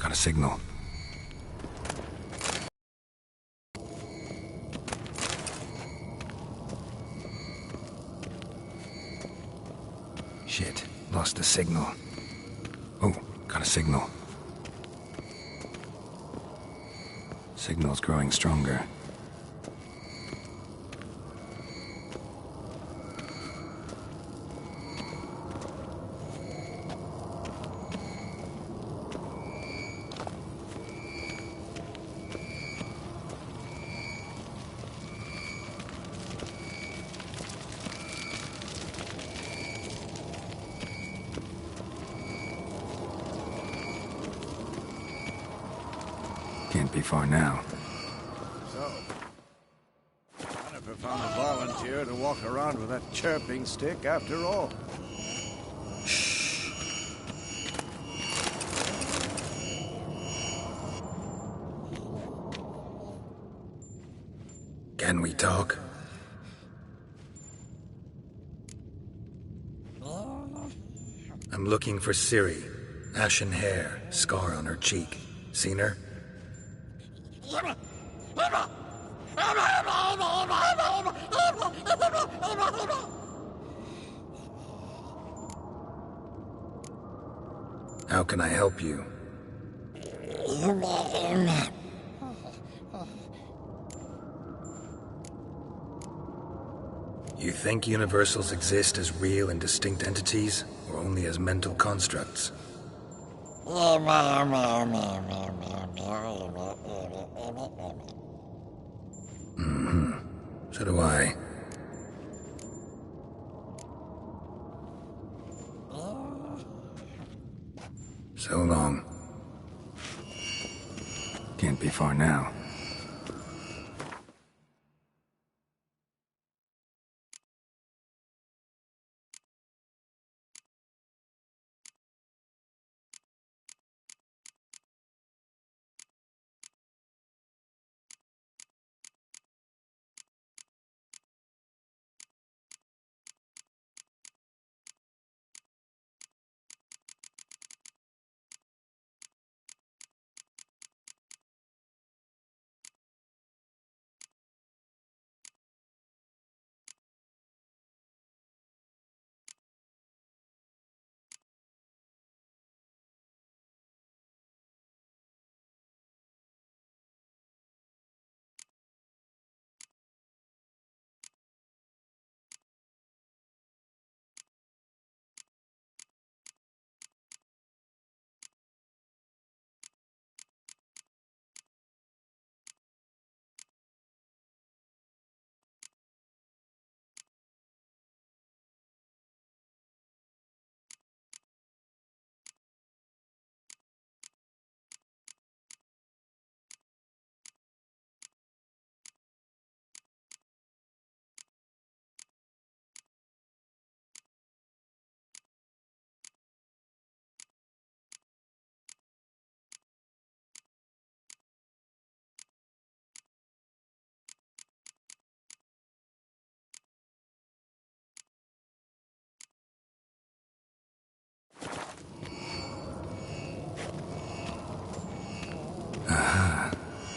got a signal. Shit, lost the signal. Oh, got a signal. Signal's growing stronger. Can't be far now. So, I never found a volunteer to walk around with that chirping stick after all. Shh. Can we talk? I'm looking for Siri. Ashen hair, scar on her cheek. Seen her? How can I help you? You think universals exist as real and distinct entities, or only as mental constructs? Mm-hmm. So do I. So long. Can't be far now.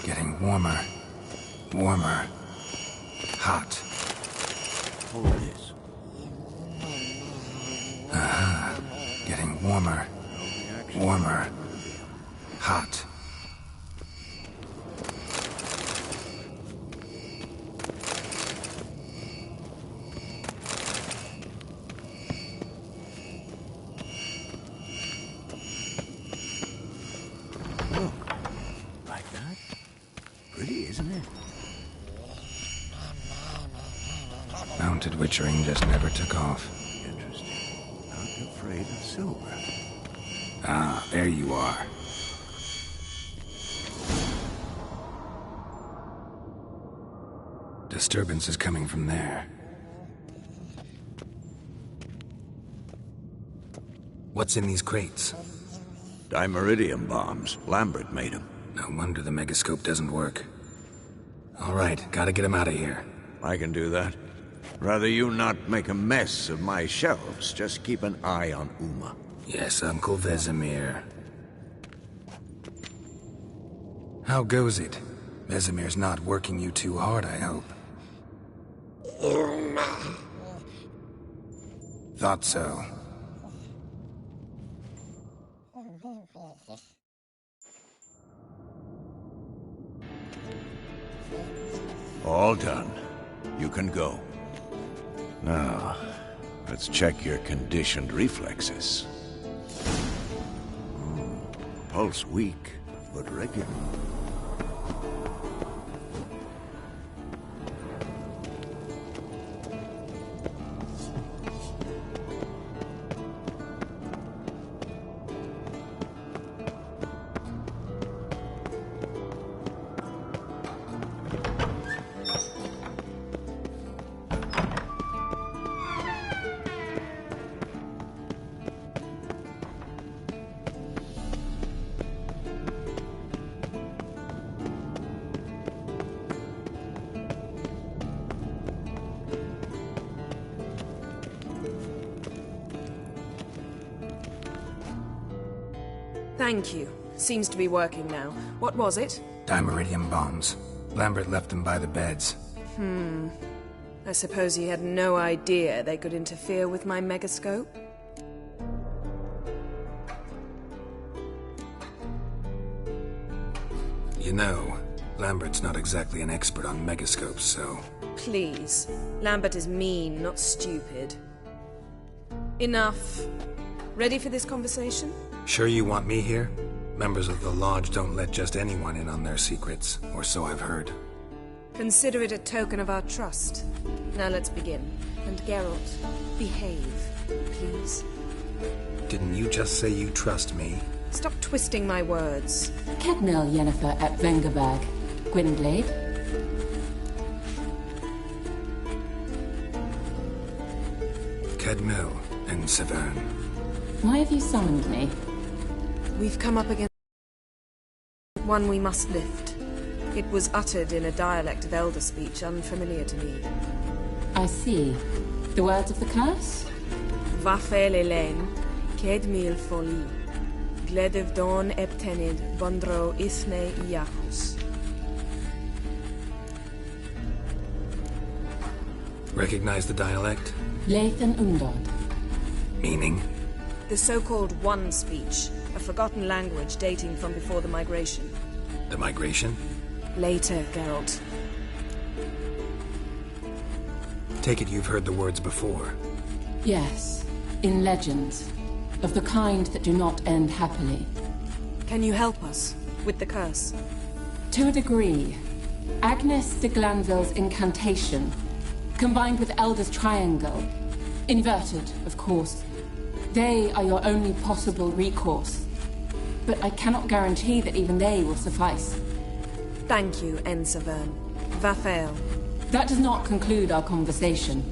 Getting warmer. Warmer. Hot. Hold this. Getting warmer. Warmer. Hot. Mounted witchering just never took off. Interesting. Not afraid of silver. Ah, there you are. Disturbance is coming from there. What's in these crates? Dimeridium bombs. Lambert made them. No wonder the megascope doesn't work. All right, gotta get him out of here. I can do that. Rather you not make a mess of my shelves. Just keep an eye on Uma. Yes, Uncle Vesemir. How goes it? Vesemir's not working you too hard, I hope. Thought so. All done. You can go. Now, let's check your conditioned reflexes. Pulse weak, but regular. Thank you. Seems to be working now. What was it? Dimeridium bombs. Lambert left them by the beds. I suppose he had no idea they could interfere with my megascope? You know, Lambert's not exactly an expert on megascopes, so... Please. Lambert is mean, not stupid. Enough. Ready for this conversation? Sure you want me here? Members of the Lodge don't let just anyone in on their secrets, or so I've heard. Consider it a token of our trust. Now let's begin. And Geralt, behave, please. Didn't you just say you trust me? Stop twisting my words. Kedmil Yennefer at Vengerberg. Gwynblade. Kedmil and Severn. Why have you summoned me? We've come up against one we must lift. It was uttered in a dialect of Elder speech unfamiliar to me. I see. The words of the curse? Vafel Elaine, Kedmil Foli, Gledev Don Eptenid, Bondro Isne Iacus. Recognize the dialect? Lathan Undod. Meaning? The so-called One speech, a forgotten language dating from before the migration. The migration? Later, Geralt. Take it you've heard the words before. Yes, in legends. Of the kind that do not end happily. Can you help us with the curse? To a degree. Agnes de Glanville's incantation, combined with Elder's triangle, inverted, of course. They are your only possible recourse. But I cannot guarantee that even they will suffice. Thank you, Severn. Vafael. That does not conclude our conversation.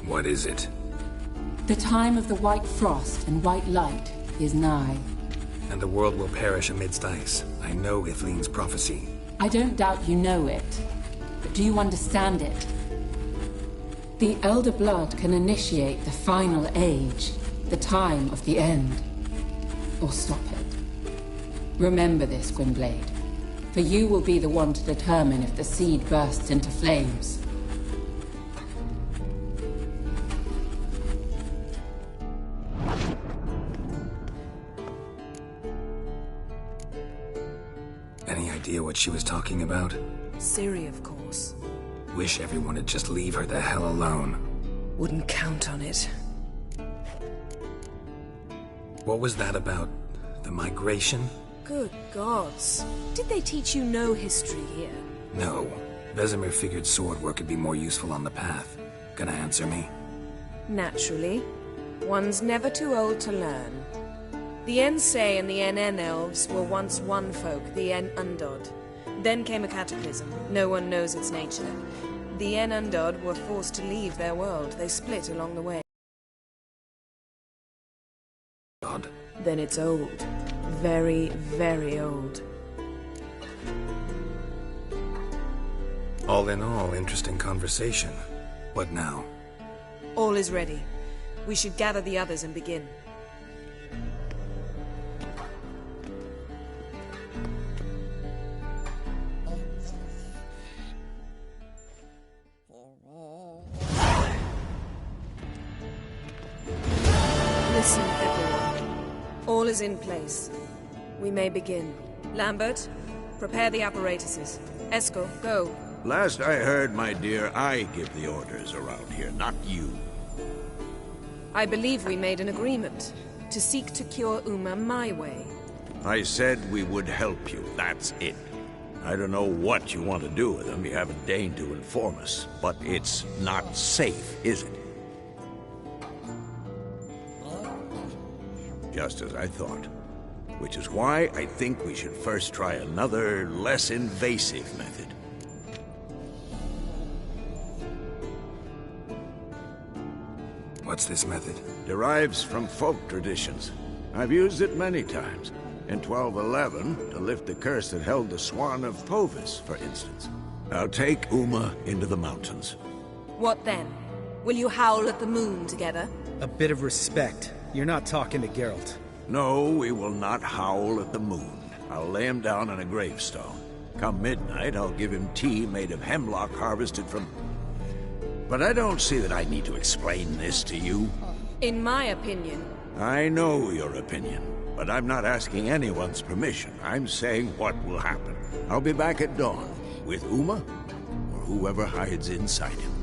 What is it? The time of the white frost and white light is nigh. And the world will perish amidst ice. I know Ithleen's prophecy. I don't doubt you know it. But do you understand it? The Elder Blood can initiate the final age, the time of the end. Or stop it. Remember this, Gwynblade. For you will be the one to determine if the seed bursts into flames. Any idea what she was talking about? Ciri, of course. Wish everyone would just leave her the hell alone. Wouldn't count on it. What was that about? The migration? Good gods. Did they teach you no history here? No. Vesemir figured sword work could be more useful on the path. Gonna answer me? Naturally. One's never too old to learn. The Ensei and the NN elves were once one folk, the En Undod. Then came a cataclysm. No one knows its nature. The En Undod were forced to leave their world. They split along the way. God. Then it's old. Very, very old. All in all, interesting conversation. What now? All is ready. We should gather the others and begin. Listen, everyone. All is in place. We may begin. Lambert, prepare the apparatuses. Eskel, go. Last I heard, my dear, I give the orders around here, not you. I believe we made an agreement to seek to cure Uma my way. I said we would help you, that's it. I don't know what you want to do with them, you haven't deigned to inform us. But it's not safe, is it? Just as I thought. Which is why I think we should first try another, less invasive method. What's this method? Derives from folk traditions. I've used it many times. In 1211, to lift the curse that held the Swan of Povis, for instance. Now take Uma into the mountains. What then? Will you howl at the moon together? A bit of respect. You're not talking to Geralt. No, we will not howl at the moon. I'll lay him down on a gravestone. Come midnight, I'll give him tea made of hemlock harvested from... But I don't see that I need to explain this to you. In my opinion... I know your opinion, but I'm not asking anyone's permission. I'm saying what will happen. I'll be back at dawn, with Uma, or whoever hides inside him.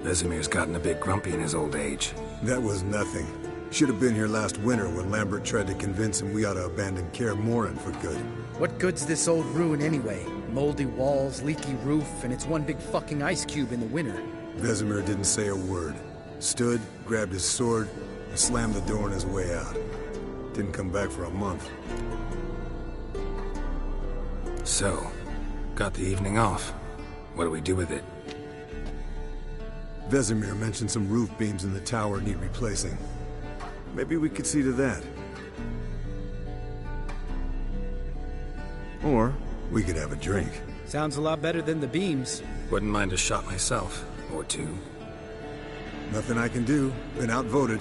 Vesemir's gotten a bit grumpy in his old age. That was nothing. Should have been here last winter when Lambert tried to convince him we ought to abandon Kaer Morhen for good. What good's this old ruin anyway? Moldy walls, leaky roof, and it's one big fucking ice cube in the winter. Vesemir didn't say a word. Stood, grabbed his sword, and slammed the door on his way out. Didn't come back for a month. So, got the evening off. What do we do with it? Vesemir mentioned some roof beams in the tower need replacing. Maybe we could see to that. Or we could have a drink. Sounds a lot better than the beams. Wouldn't mind a shot myself, or two. Nothing I can do. Been outvoted.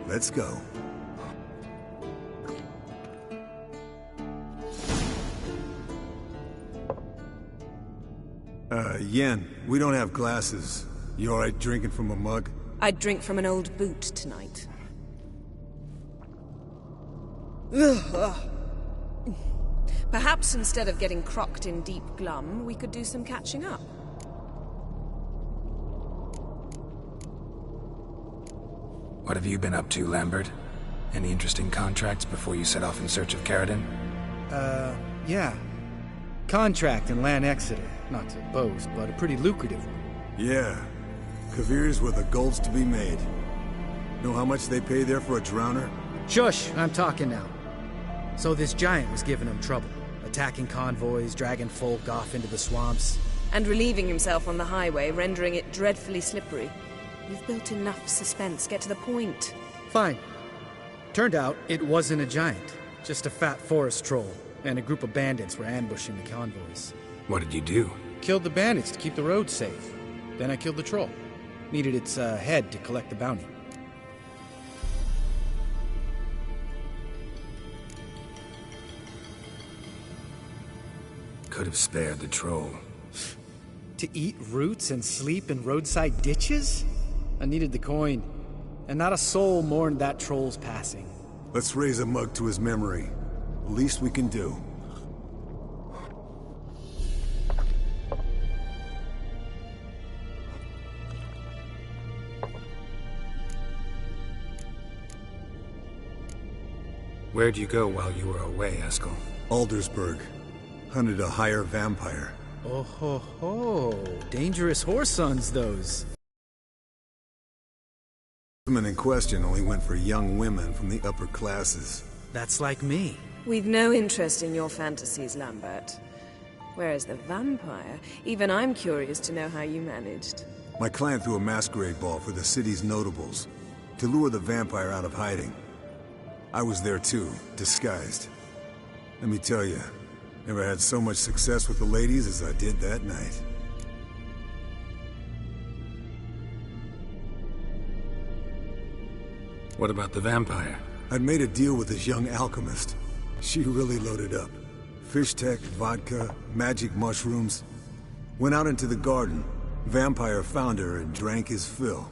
Let's go. Yen, we don't have glasses. You alright drinking from a mug? I'd drink from an old boot tonight. Perhaps instead of getting crocked in deep glum, we could do some catching up. What have you been up to, Lambert? Any interesting contracts before you set off in search of Caradon? Yeah. Contract in Lan Exeter. Not to boast, but a pretty lucrative one. Yeah. Kavir's where the gold's to be made. Know how much they pay there for a drowner? Shush! I'm talking now. So this giant was giving him trouble. Attacking convoys, dragging folk off into the swamps. And relieving himself on the highway, rendering it dreadfully slippery. You've built enough suspense. Get to the point. Fine. Turned out it wasn't a giant. Just a fat forest troll. And a group of bandits were ambushing the convoys. What did you do? Killed the bandits to keep the roads safe. Then I killed the troll. Needed its head to collect the bounty. Could have spared the troll. To eat roots and sleep in roadside ditches? I needed the coin. And not a soul mourned that troll's passing. Let's raise a mug to his memory. Least we can do. Where'd you go while you were away, Eskel? Aldersburg. Hunted a higher vampire. Oh ho ho. Dangerous whoresons, those. The man in question only went for young women from the upper classes. That's like me. We've no interest in your fantasies, Lambert. Whereas the vampire, even I'm curious to know how you managed. My clan threw a masquerade ball for the city's notables, to lure the vampire out of hiding. I was there too, disguised. Let me tell you, never had so much success with the ladies as I did that night. What about the vampire? I'd made a deal with this young alchemist. She really loaded up. Fish tech, vodka, magic mushrooms. Went out into the garden. Vampire found her and drank his fill.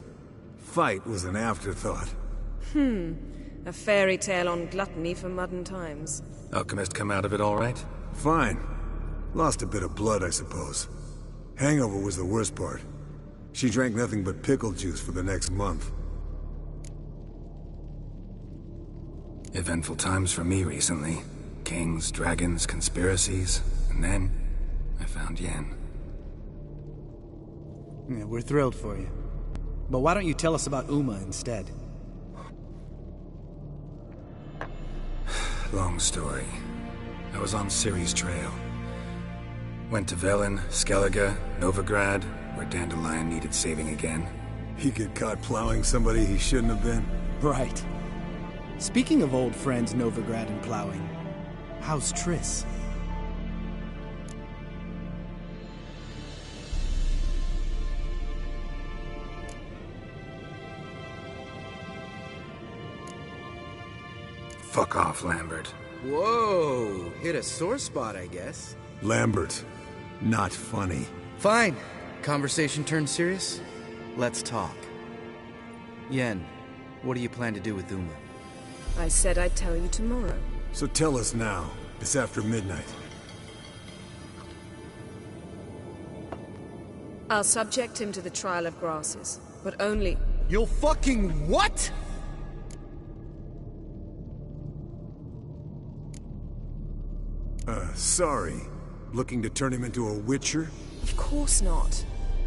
Fight was an afterthought. A fairy tale on gluttony for modern times. Alchemist come out of it all right? Fine. Lost a bit of blood, I suppose. Hangover was the worst part. She drank nothing but pickle juice for the next month. Eventful times for me recently. Kings, dragons, conspiracies, and then I found Yen. Yeah, we're thrilled for you. But why don't you tell us about Uma instead? Long story. I was on Ciri's trail. Went to Velen, Skellige, Novigrad, where Dandelion needed saving again. He get caught plowing somebody he shouldn't have been. Right. Speaking of old friends Novigrad and plowing, how's Triss? Fuck off, Lambert. Whoa, hit a sore spot, I guess. Lambert, not funny. Fine. Conversation turned serious? Let's talk. Yen, what do you plan to do with Uma? I said I'd tell you tomorrow. So tell us now. It's after midnight. I'll subject him to the trial of grasses, but only... You'll fucking what? Sorry. Looking to turn him into a witcher? Of course not.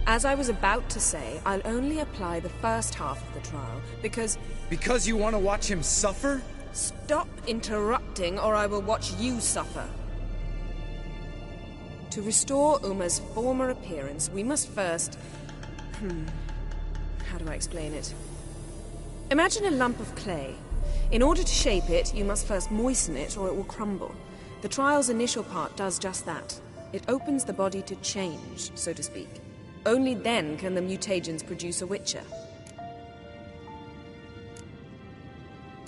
As I was about to say, I'll only apply the first half of the trial, because... Because you want to watch him suffer? Stop interrupting, or I will watch you suffer. To restore Uma's former appearance, we must first... How do I explain it? Imagine a lump of clay. In order to shape it, you must first moisten it, or it will crumble. The trial's initial part does just that. It opens the body to change, so to speak. Only then can the mutagens produce a witcher.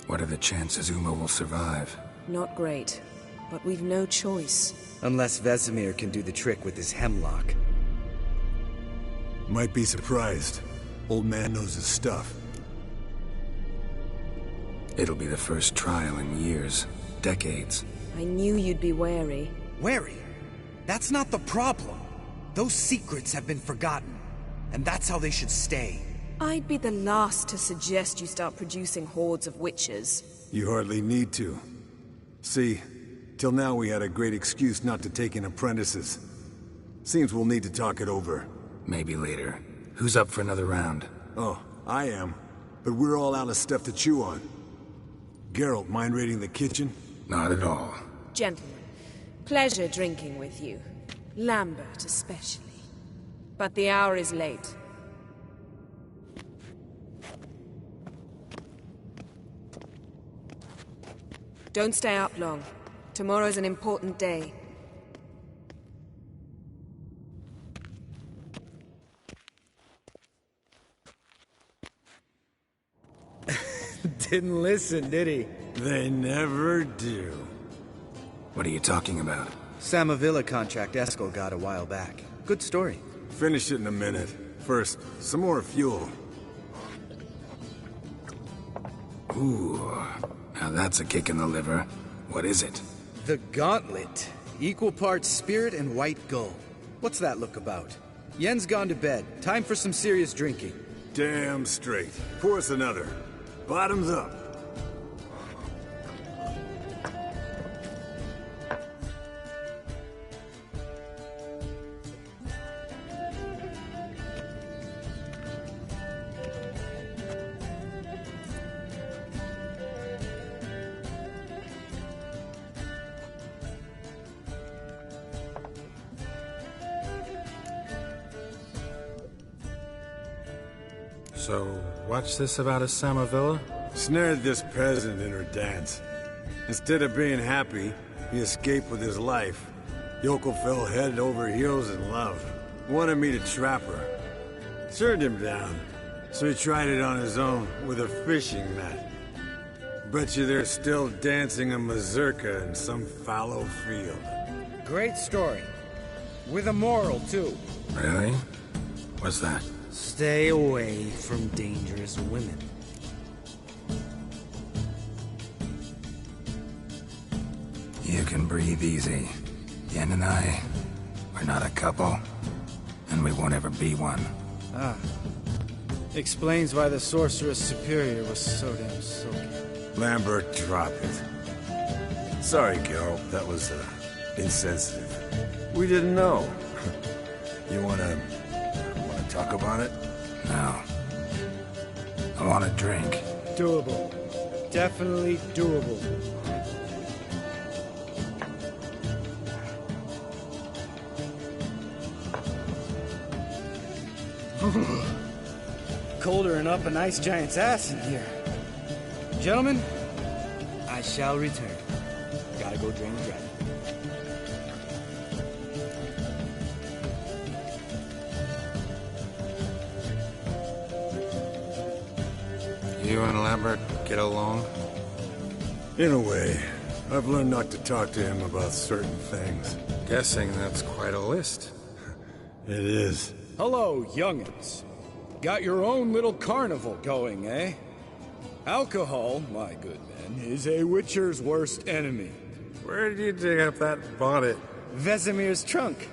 What are the chances Uma will survive? Not great, but we've no choice. Unless Vesemir can do the trick with his hemlock. Might be surprised. Old man knows his stuff. It'll be the first trial in years. Decades. I knew you'd be wary. Wary? That's not the problem. Those secrets have been forgotten, and that's how they should stay. I'd be the last to suggest you start producing hordes of witches. You hardly need to. See, till now we had a great excuse not to take in apprentices. Seems we'll need to talk it over. Maybe later. Who's up for another round? Oh, I am. But we're all out of stuff to chew on. Geralt, mind raiding the kitchen? Not at all. Gentlemen, pleasure drinking with you. Lambert especially. But the hour is late. Don't stay up long. Tomorrow's an important day. Didn't listen, did he? They never do. What are you talking about? Samavilla contract Eskel got a while back. Good story. Finish it in a minute. First, some more fuel. Ooh, now that's a kick in the liver. What is it? The Gauntlet. Equal parts spirit and white gull. What's that look about? Yen's gone to bed. Time for some serious drinking. Damn straight. Pour us another. Bottoms up. So, what's this about a Samavilla? Snared this peasant in her dance. Instead of being happy, he escaped with his life. Yoko fell head over heels in love. Wanted me to trap her. Turned him down. So he tried it on his own with a fishing net. Bet you they're still dancing a mazurka in some fallow field. Great story. With a moral, too. Really? What's that? Stay away from dangerous women. You can breathe easy. Yen and I, we're not a couple, and we won't ever be one. Ah. Explains why the Sorceress Superior was so damn silky. Lambert, drop it. Sorry, Carol, that was, insensitive. We didn't know. You wanna talk about it? No. I want a drink. Doable. Definitely doable. Colder and up a nice giant's ass in here. Gentlemen, I shall return. Gotta go drain the dragon. You and Lambert get along? In a way. I've learned not to talk to him about certain things. Guessing that's quite a list. It is. Hello, young'uns. Got your own little carnival going, eh? Alcohol, my good men, is a witcher's worst enemy. Where did you dig up that bonnet? Vesemir's trunk.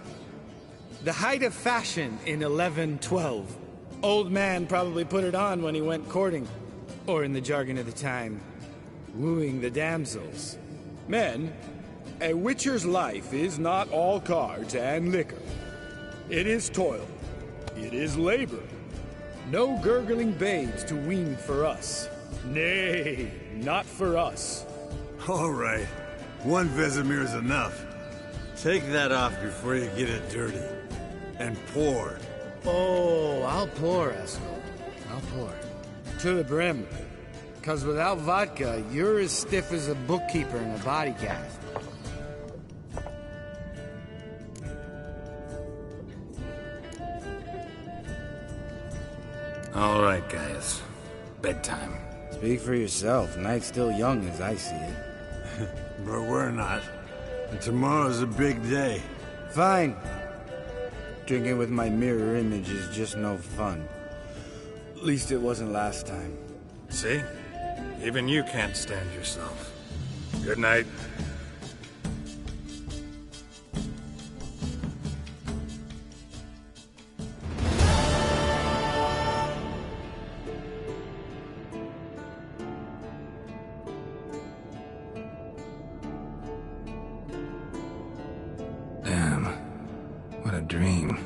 The height of fashion in 1112. Old man probably put it on when he went courting. Or in the jargon of the time, wooing the damsels. Men, a witcher's life is not all cards and liquor. It is toil. It is labor. No gurgling babes to wean for us. Nay, not for us. All right. One Vesemir's enough. Take that off before you get it dirty. And pour. Oh, I'll pour, Esco. I'll pour. To the brim. 'Cause without vodka, you're as stiff as a bookkeeper in a body cast. All right, guys. Bedtime. Speak for yourself. Night's still young as I see it. But we're not. And tomorrow's a big day. Fine. Drinking with my mirror image is just no fun. At least it wasn't last time. See? Even you can't stand yourself. Good night. Damn. What a dream.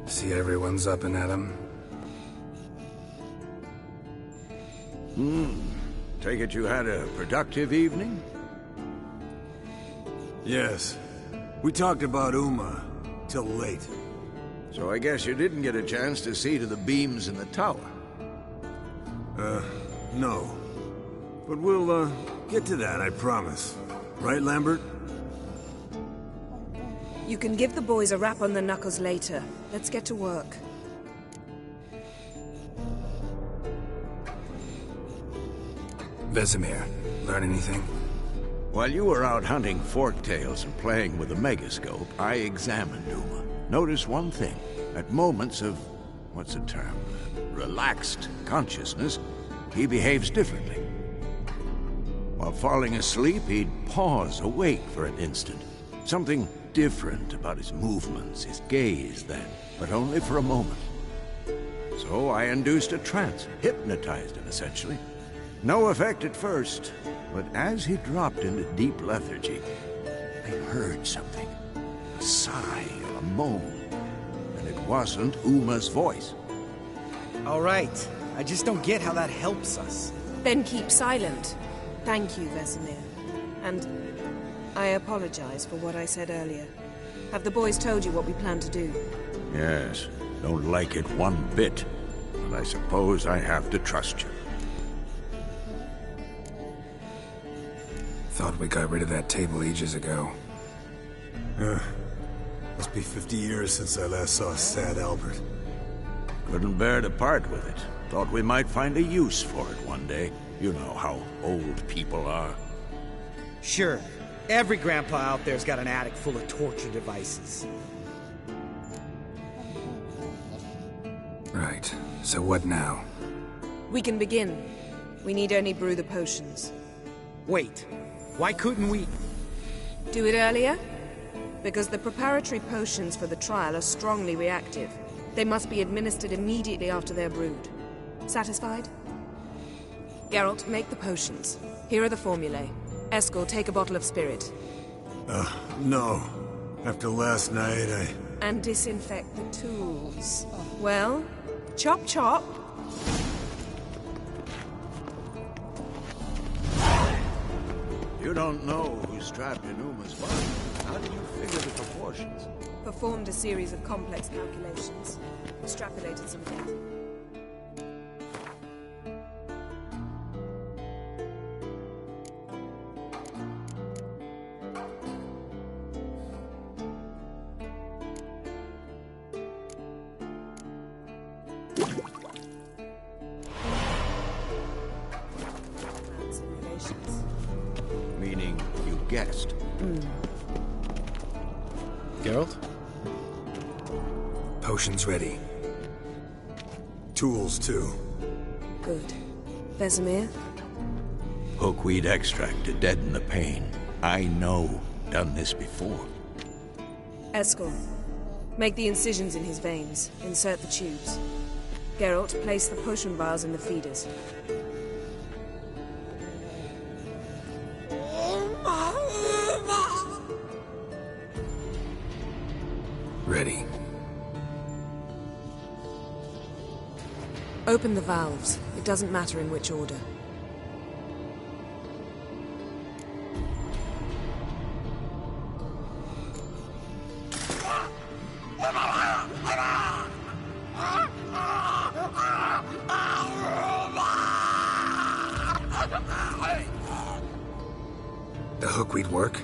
See everyone's up and at 'em. Take it you had a productive evening? Yes. We talked about Uma till late. So I guess you didn't get a chance to see to the beams in the tower. No. But we'll, get to that, I promise. Right, Lambert? You can give the boys a rap on the knuckles later. Let's get to work. Vesemir, learn anything? While you were out hunting forktails and playing with the megascope, I examined Uma. Notice one thing. At moments of, what's the term, relaxed consciousness, he behaves differently. While falling asleep, he'd pause, awake for an instant. Something different about his movements, his gaze then, but only for a moment. So I induced a trance, hypnotized him essentially. No effect at first, but as he dropped into deep lethargy, heard something. A sigh, a moan. And it wasn't Uma's voice. All right. I just don't get how that helps us. Then keep silent. Thank you, Vesemir. And I apologize for what I said earlier. Have the boys told you what we plan to do? Yes, don't like it one bit. But I suppose I have to trust you. Thought we got rid of that table ages ago. Must be 50 years since I last saw sad Albert. Couldn't bear to part with it. Thought we might find a use for it one day. You know how old people are. Sure. Every grandpa out there's got an attic full of torture devices. Right. So what now? We can begin. We need only brew the potions. Wait. Why couldn't we... Do it earlier? Because the preparatory potions for the trial are strongly reactive. They must be administered immediately after they're brewed. Satisfied? Geralt, make the potions. Here are the formulae. Eskel, take a bottle of spirit. No. After last night, And disinfect the tools. Well, chop chop. You don't know who's trapped in Uma's body. How do you figure the proportions? Performed a series of complex calculations. Extrapolated some data. Simulations. Meaning you guessed. Geralt? Potions ready. tools too. Good. Vesemir? Hookweed extract to deaden the pain. I know. Done this before. Eskel, make the incisions in his veins. Insert the tubes. Geralt, place the potion vials in the feeders. Ready. Open the valves. It doesn't matter in which order. The hookweed work?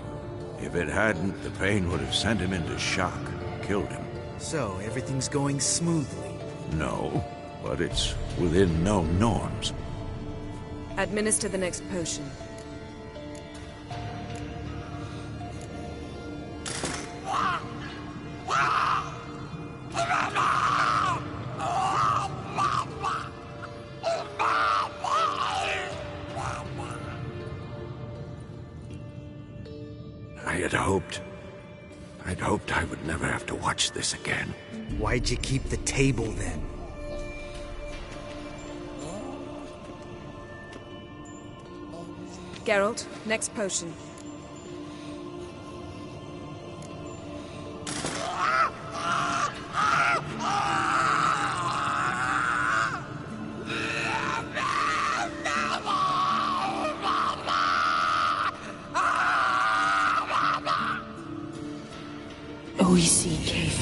If it hadn't, the pain would have sent him into shock, killed him. So, everything's going smoothly. No, but it's within known norms. Administer the next potion. I'd hoped I would never have to watch this again. Why'd you keep the table then? Geralt, next potion.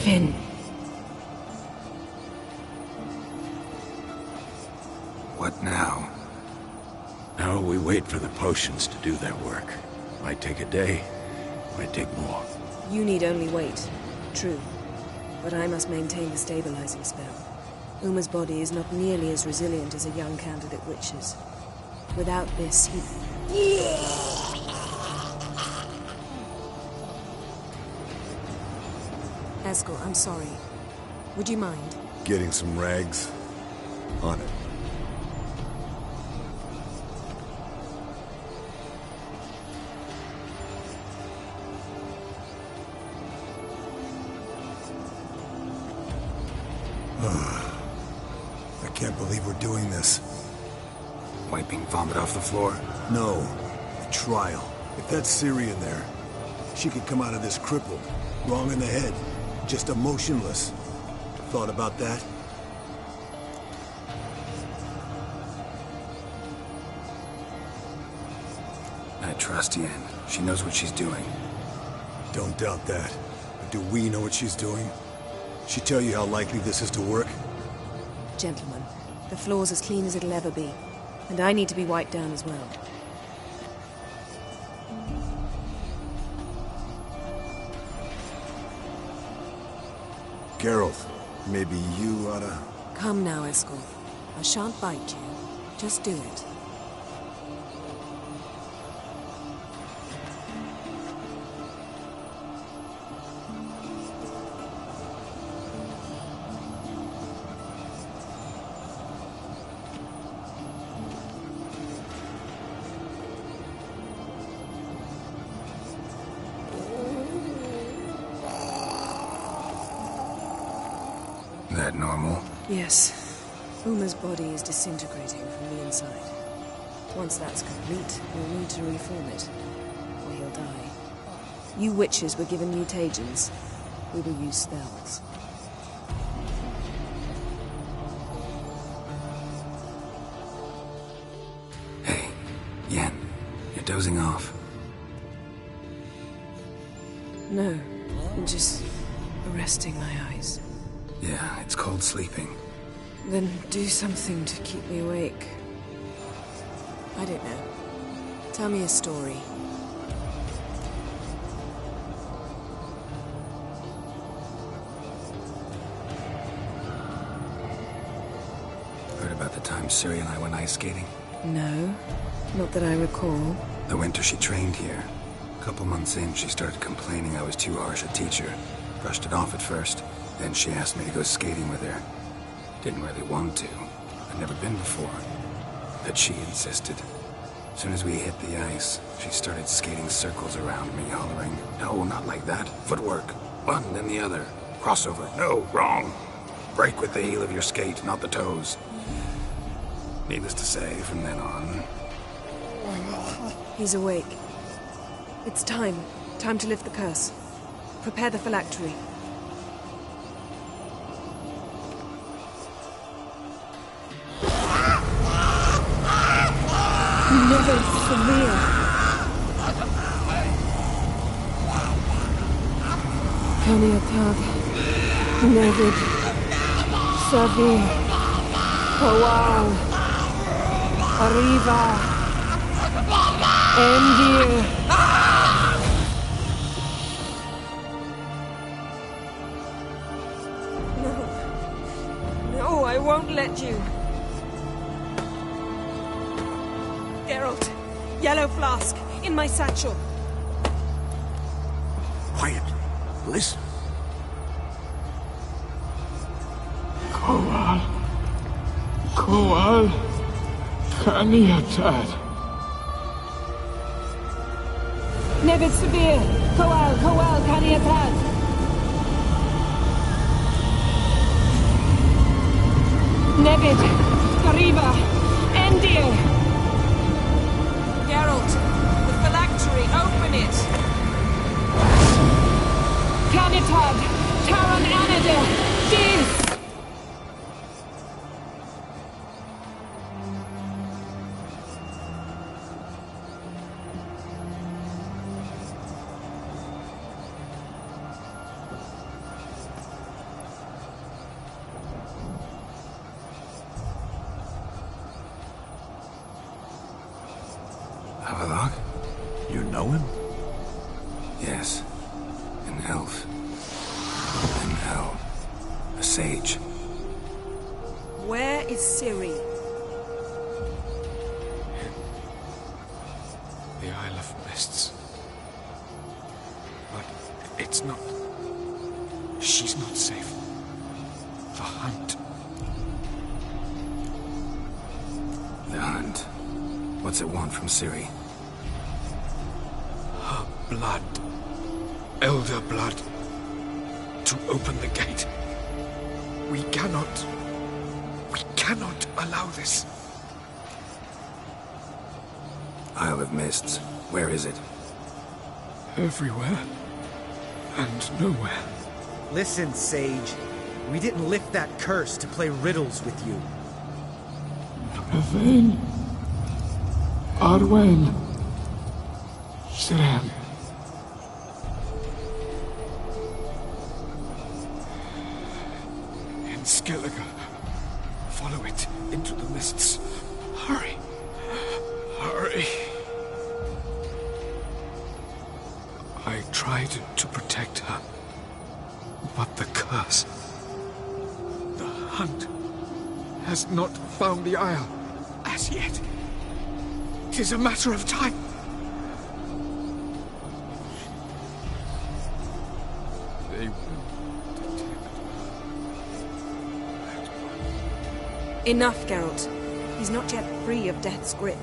Fin. What now? Now we wait for the potions to do their work. Might take a day, might take more. You need only wait. True. But I must maintain the stabilizing spell. Uma's body is not nearly as resilient as a young candidate witch's. Without this, he... Eskel, I'm sorry. Would you mind? Getting some rags? On it. I can't believe we're doing this. Wiping vomit off the floor? No. The trial. If that's Syrian there, She could come out of this crippled, wrong in the head, just emotionless. Thought about that? I trust Yen. She knows what she's doing. Don't doubt that. But do we know what she's doing? She tell you how likely this is to work? Gentlemen, the floor's as clean as it'll ever be. And I need to be wiped down as well. Geralt, maybe you oughta... Come now, Eskel. I shan't bite you. Just do it. That normal? Yes. Uma's body is disintegrating from the inside. Once that's complete, we'll need to reform it, or he'll die. You witches were given mutagens. We will use spells. Hey, Yen, you're dozing off. No, I'm just resting my eyes. Yeah, it's called sleeping. Then do something to keep me awake. I don't know. Tell me a story. Heard about the time Ciri and I went ice skating? No, not that I recall. The winter she trained here. A couple months in, she started complaining I was too harsh a teacher. Brushed it off at first. Then she asked me to go skating with her. Didn't really want to. I'd never been before. But she insisted. As soon as we hit the ice, she started skating circles around me, hollering, "No, not like that. Footwork. One, then the other. Crossover. No, wrong. Break with the heel of your skate, not the toes." Needless to say, from then on... He's awake. It's time. Time to lift the curse. Prepare the phylactery. Never severe. Kaniatag, Nevid, Savi, Kowal, Arriva, Endir. No, I won't let you. Geralt, yellow flask, in my satchel. Quiet. Listen. Kowal. Kowal. Kaniatad. Nevid Sabir. Kowal, Kaniatad. Nevid. Kariba. Endir. Geralt, the phylactery, open it! Canitad, Taran Anada, Dis! Havelock? You know him? Yes. An elf. An elf. A sage. Where is Ciri? The Isle of Mists. But it's not... She's not safe. The hunt. The hunt. What's it want from Ciri? Her blood. Elder blood. To open the gate. We cannot allow this. Isle of Mists. Where is it? everywhere and nowhere. Listen, Sage. We didn't lift that curse to play riddles with you. Then, Arwen, Siren. In Skellige, follow it into the mists. Hurry, hurry. I tried to protect her, but the curse, the hunt, has not found the Isle as yet. 'Tis a matter of time. They will detect. Enough, Geralt. He's not yet free of death's grip.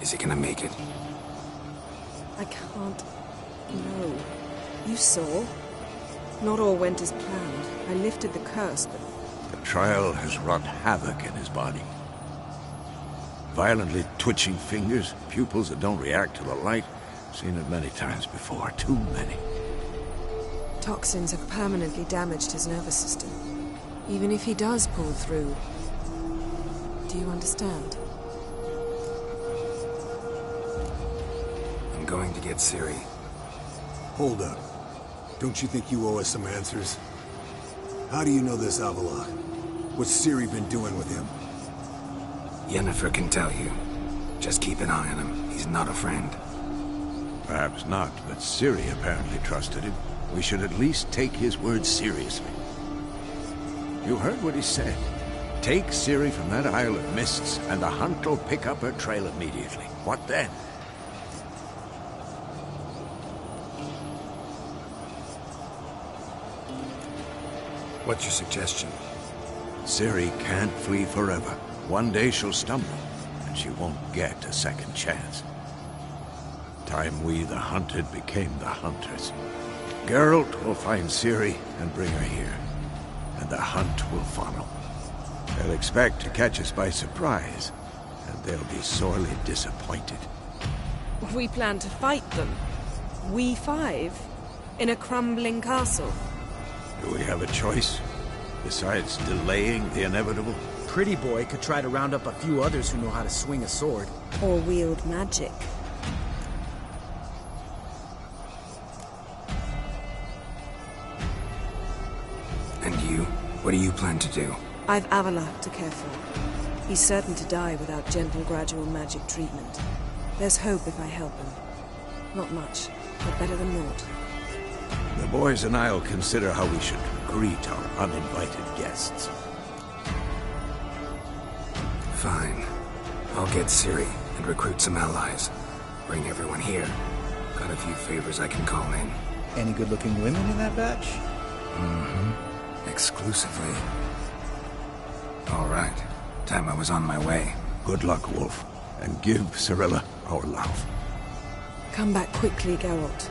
Is he gonna make it? I can't... No. You saw? Not all went as planned. I lifted the curse, but... The trial has wrought havoc in his body. Violently twitching fingers, pupils that don't react to the light. Seen it many times before, too many. Toxins have permanently damaged his nervous system. Even if he does pull through... Do you understand? I'm going to get Ciri. Hold up. Don't you think you owe us some answers? How do you know this Avila? What's Ciri been doing with him? Yennefer can tell you. Just keep an eye on him. He's not a friend. Perhaps not, but Ciri apparently trusted him. We should at least take his words seriously. You heard what he said. Take Ciri from that Isle of Mists, and the hunt will pick up her trail immediately. What then? What's your suggestion? Ciri can't flee forever. One day she'll stumble, and she won't get a second chance. Time we, the hunted, became the hunters. Geralt will find Ciri and bring her here, and the hunt will follow. They'll expect to catch us by surprise, and they'll be sorely disappointed. We plan to fight them. We five? In a crumbling castle? Do we have a choice? Besides delaying the inevitable? Pretty Boy could try to round up a few others who know how to swing a sword. Or wield magic. And you? What do you plan to do? I've Avila to care for. He's certain to die without gentle, gradual magic treatment. There's hope if I help him. Not much, but better than naught. The boys and I'll consider how we should greet our uninvited guests. Fine. I'll get Ciri and recruit some allies. Bring everyone here. Got a few favors I can call in. Any good-looking women in that batch? Mm-hmm. Exclusively. All right. Time I was on my way. Good luck, Wolf. And give Cirilla our love. Come back quickly, Geralt.